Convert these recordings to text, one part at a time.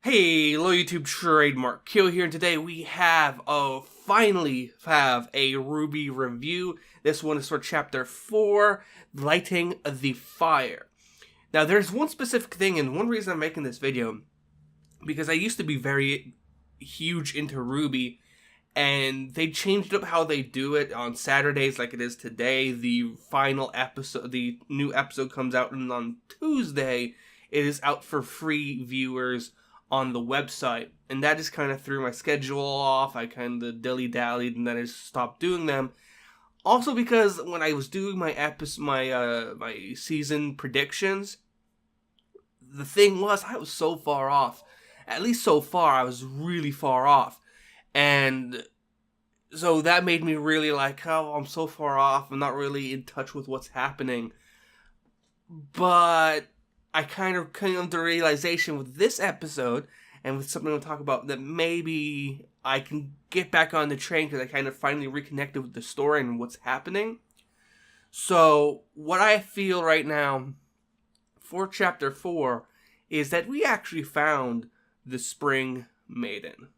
Hey, hello YouTube, Trademark Kill here, and today we finally have a RWBY review. This one is for Chapter 4, Lighting the Fire. Now, there's one specific thing, and one reason I'm making this video, because I used to be very huge into RWBY, and they changed up how they do it on Saturdays like it is today. The final episode, the new episode comes out, and on Tuesday, it is out for free viewers on the website, and that just kind of threw my schedule off. I kind of dilly-dallied, and then I just stopped doing them. Also, because when I was doing my season predictions, the thing was I was so far off. At least so far, I was really far off, and so that made me really like, oh, I'm so far off. I'm not really in touch with what's happening, but I kind of came to the realization with this episode, and with something we'll talk about, that maybe I can get back on the train because I kind of finally reconnected with the story and what's happening. So, what I feel right now for Chapter 4 is that we actually found the Spring Maiden.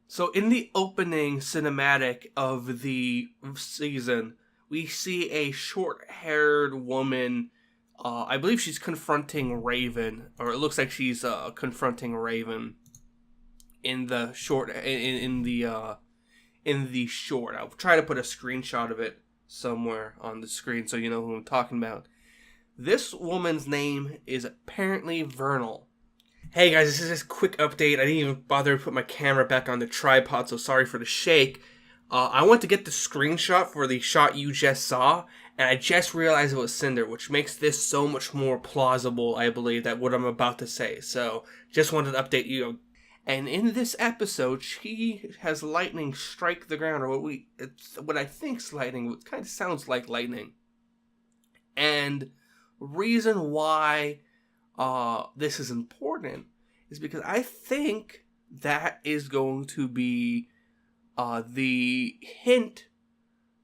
So, in the opening cinematic of the season, we see a short-haired woman. I believe she's confronting Raven, or it looks like she's confronting Raven in the short. In the short, I'll try to put a screenshot of it somewhere on the screen so you know who I'm talking about. This woman's name is apparently Vernal. Hey guys, this is just a quick update. I didn't even bother to put my camera back on the tripod, so sorry for the shake. I went to get the screenshot for the shot you just saw, and I just realized it was Cinder, which makes this so much more plausible, I believe, that what I'm about to say. So, just wanted to update you. And in this episode, she has lightning strike the ground, or what I think's lightning, what kind of sounds like lightning. And reason why this is important is because I think that is going to be the hint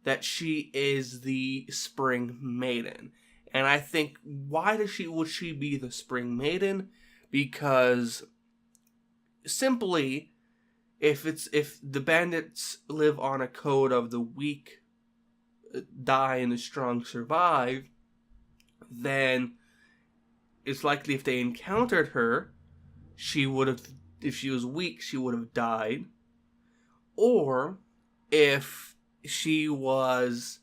that she is the Spring Maiden. And I think, would she be the Spring Maiden? Because simply, if the bandits live on a code of the weak die and the strong survive, then it's likely if they encountered her, if she was weak, she would have died. Or if she was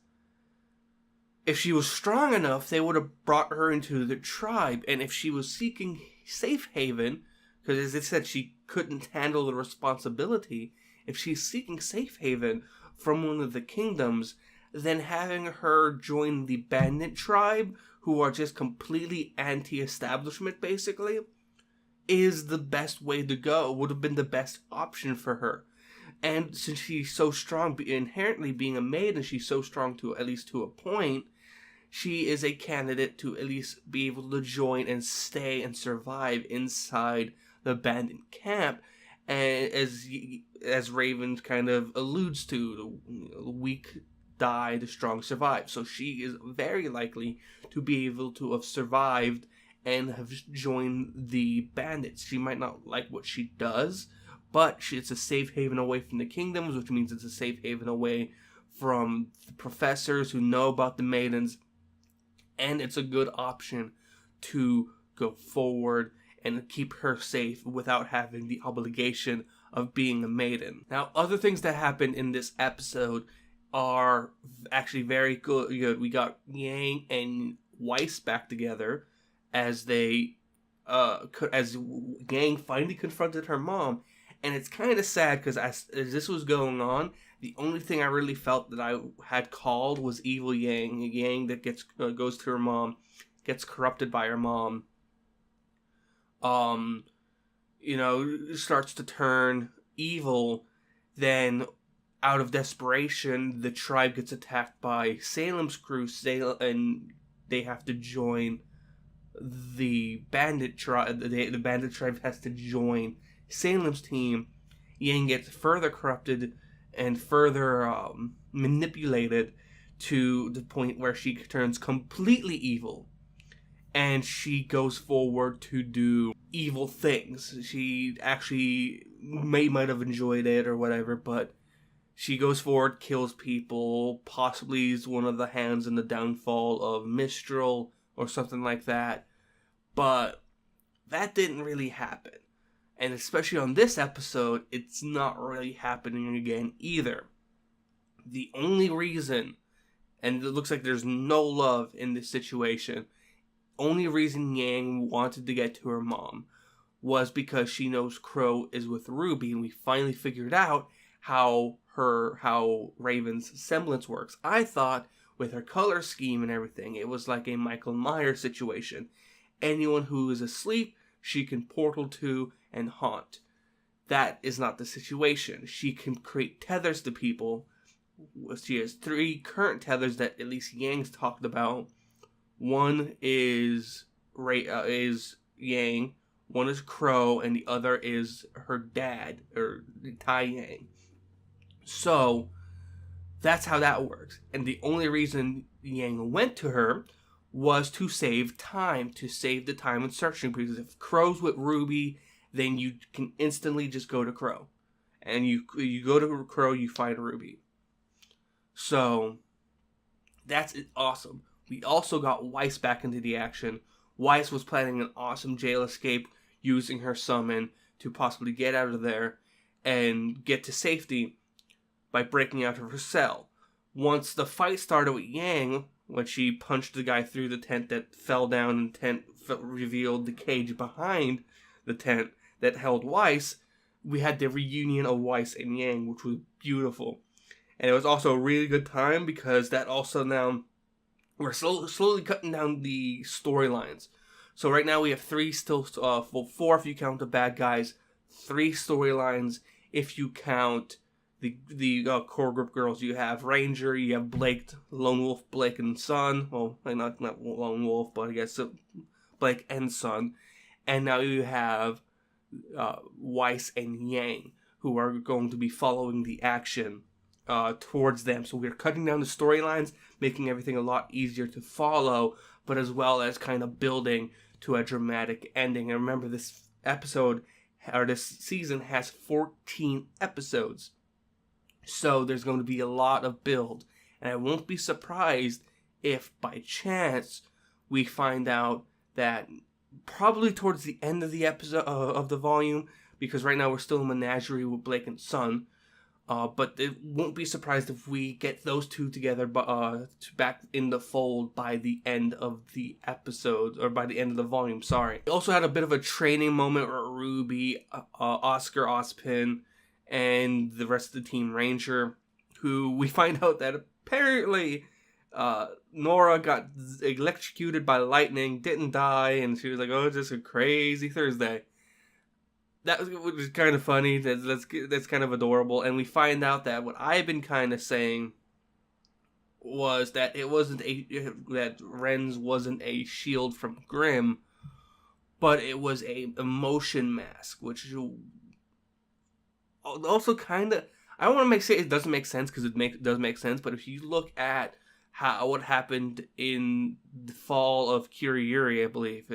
strong enough, they would have brought her into the tribe. And if she was seeking safe haven, because as I said, she couldn't handle the responsibility, if she's seeking safe haven from one of the kingdoms, then having her join the bandit tribe, who are just completely anti-establishment basically, is the best way to go. It would have been the best option for her. And since she's so strong, inherently being a maiden, she's so strong at least to a point, she is a candidate to at least be able to join and stay and survive inside the bandit camp. And as Raven kind of alludes to, the weak die, the strong survive. So she is very likely to be able to have survived and have joined the bandits. She might not like what she does, but it's a safe haven away from the kingdoms, which means it's a safe haven away from the professors who know about the maidens. And it's a good option to go forward and keep her safe without having the obligation of being a maiden. Now, other things that happen in this episode are actually very good. We got Yang and Weiss back together as as Yang finally confronted her mom. And it's kind of sad because as this was going on, the only thing I really felt that I had called was evil Yang. Yang that goes to her mom, gets corrupted by her mom. Starts to turn evil. Then, out of desperation, the tribe gets attacked by Salem's crew, and they have to join the bandit tribe. The bandit tribe has to join Salem's team. Yang gets further corrupted and further manipulated to the point where she turns completely evil. and she goes forward to do evil things. She actually might have enjoyed it or whatever, but she goes forward, kills people, possibly is one of the hands in the downfall of Mistral or something like that. But that didn't really happen. And especially on this episode, it's not really happening again either. The only reason, and it looks like there's no love in this situation, only reason Yang wanted to get to her mom was because she knows Crow is with Ruby, and we finally figured out how Raven's semblance works. I thought with her color scheme and everything, it was like a Michael Myers situation. Anyone who is asleep, she can portal to and haunt. That is not the situation. She can create tethers to people. She has 3 current tethers that at least Yang's talked about. One is Yang, one is Crow, and the other is her dad, or Tai Yang. So, that's how that works. And the only reason Yang went to her was to save time, to save the time in searching. Because if Crow's with Ruby, then you can instantly just go to Crow. And you go to Crow, you find Ruby. So, that's awesome. We also got Weiss back into the action. Weiss was planning an awesome jail escape using her summon to possibly get out of there and get to safety by breaking out of her cell. Once the fight started with Yang, when she punched the guy through the tent that fell down, and the tent revealed the cage behind the tent that held Weiss, we had the reunion of Weiss and Yang, which was beautiful. And it was also a really good time because that also now, we're slowly cutting down the storylines. So right now we have 3 still, 4 if you count the bad guys, 3 storylines if you count the core group girls. You have Ranger, you have Blake, Lone Wolf, Blake and Son. Well, not Lone Wolf, but I guess Blake and Son. And now you have Weiss and Yang, who are going to be following the action towards them. So we're cutting down the storylines, making everything a lot easier to follow, but as well as kind of building to a dramatic ending. And remember, this episode, or this season, has 14 episodes. So there's going to be a lot of build. And I won't be surprised if by chance we find out that probably towards the end of the episode of the volume, because right now we're still in Menagerie with Blake and Son. But it won't be surprised if we get those 2 together back in the fold by the end of the episode, or by the end of the volume, sorry. We also had a bit of a training moment where Ruby, Oscar, Ozpin, and the rest of the Team Ranger, who we find out that apparently Nora got electrocuted by lightning, didn't die, and she was like, oh, it's just a crazy Thursday. That was kind of funny. That's kind of adorable. And we find out that what I've been kind of saying was that that Ren's wasn't a shield from Grimm, but it was a emotion mask, which also kind of, I don't want to say it doesn't make sense, because it does make sense. But if you look at what happened in the fall of Kiriyuri, I believe,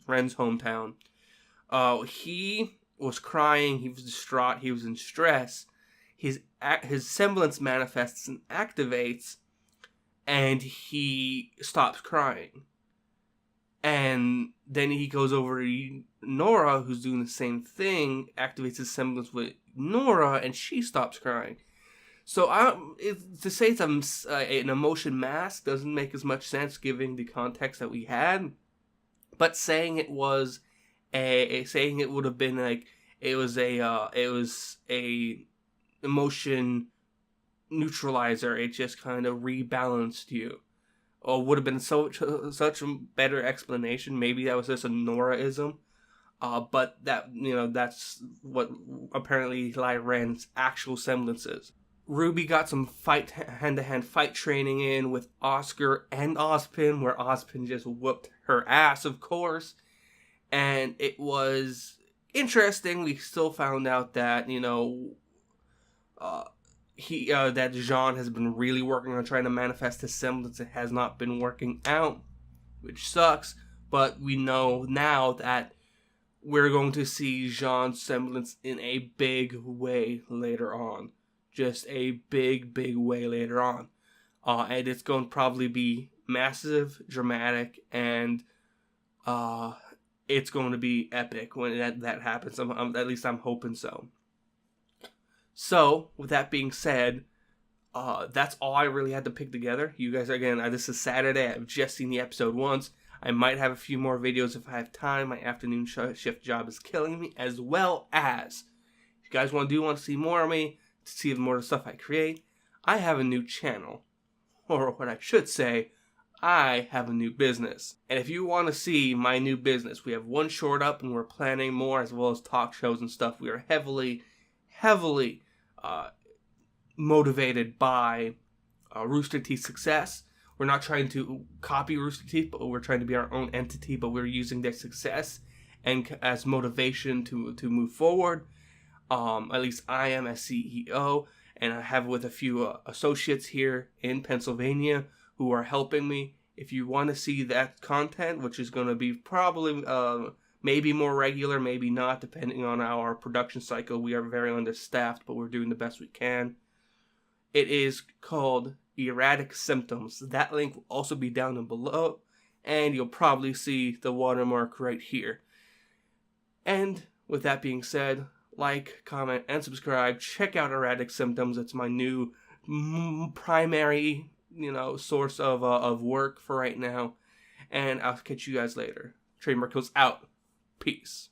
Ren's hometown, he was crying, he was distraught, he was in stress. His semblance manifests and activates, and he stops crying. And then he goes over to Nora, who's doing the same thing, activates his semblance with Nora, and she stops crying. So to say it's an emotion mask doesn't make as much sense given the context that we had. But saying it was saying it would have been like it was a emotion neutralizer, it just kind of rebalanced you, or would have been such a better explanation. Maybe that was just a Noraism, but that's what apparently Lai Ren's actual semblance is. Ruby got some hand-to-hand fight training in with Oscar and Ozpin, where Ozpin just whooped her ass, of course. And it was interesting. We still found out that, that Jean has been really working on trying to manifest his semblance. It has not been working out, which sucks. but we know now that we're going to see Jean's semblance in a big way later on. Just a big, big way later on. And it's going to probably be massive, dramatic, and it's going to be epic when that happens. At least I'm hoping so. So, with that being said, that's all I really had to pick together. You guys, again, this is Saturday. I've just seen the episode once. I might have a few more videos if I have time. My afternoon shift job is killing me. As well as, if you guys want to see more of me, to see more of the stuff I create, I have a new channel. Or what I should say, I have a new business. And if you want to see my new business, we have one short up and we're planning more, as well as talk shows and stuff. We are heavily motivated by Rooster Teeth's success. We're not trying to copy Rooster Teeth, but we're trying to be our own entity, but we're using their success and as motivation to move forward. At least I am as CEO, and I have with a few associates here in Pennsylvania who are helping me. If you want to see that content, which is going to be probably maybe more regular, maybe not, depending on our production cycle. We are very understaffed, but we're doing the best we can. It is called Erratic Symptoms. That link will also be down below, and you'll probably see the watermark right here. And with that being said, like, comment, and subscribe. Check out Erratic Symptoms. It's my new primary, source of work for right now. And I'll catch you guys later. Trademark goes out. Peace.